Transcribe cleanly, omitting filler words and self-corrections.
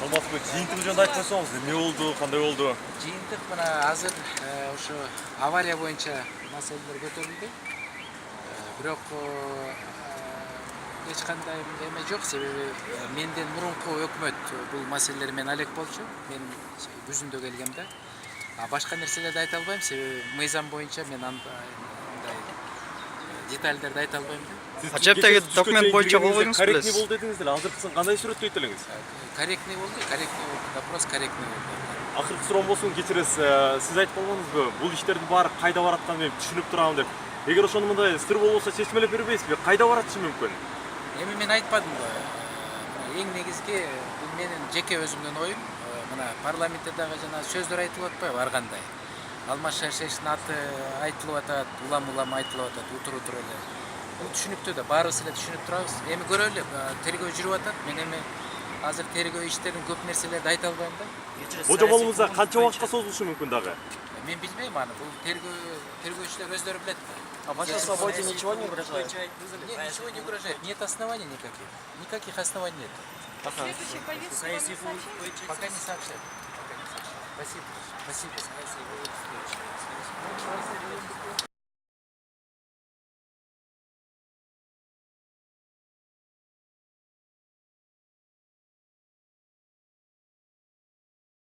Алмазбек, жиынтық жөнінде айтып берсеңіз, не болды, қандай болды? Жиынтық мына азыр ошо авария боюнча маселелер көтөрүлдү. Бирок эч кандай эме жок, себеби менден мурунку өкмөт бул маселелер менен алек болчу. Мен күзүндө келгемде. Башка нерселерди айта албайм, себеби мыйзам боюнча мен андай детальдерди айта албайм да. Ачептеги документ боюнча болбойдуңуз Корректный билесиз. болду дедиңиз эле. Азыркысын кандай сүрөттөйт элеңиз? Корректный болду, вопрос корректный болду. Акыркы суроом болсун, кечиресиз. Сиз айтып калганыңызбы? Бул иштердин баары кайда баратканын мен түшүнүп турам деп. Эгер ошону мындай сыр болбосо чечмелеп бербейсизби? Кайда баратышы мүмкүн? Эми мен айтпадым го. Эң негизги бул менин жеке өзүмдүн оюм. Мына парламентте дагы жана сөздөр айтылып атпайбы ар кандай. Алмаз Шаршеевичтин аты айтылып атат, улам айтылып атат, утур эле. Бул түшүнүктүү да, баарыбыз эле түшүнүп турабыз. Эми көрөлү, тергөө жүрүп атат. Мен эми азыр тергөө иштерин көп нерселерди айта албайм да. Божомолуңузда канча убакытка созулушу мүмкүн дагы? Мен билбейм аны. Бул тергөөчүлөр өздөрү билет да. Вашей свободе ничего не угрожает? Нет, ничего не угрожает. Нет оснований никаких. Никаких оснований нет. Следующий повестки вам не сообщают? Пока не сообщают. Спасибо.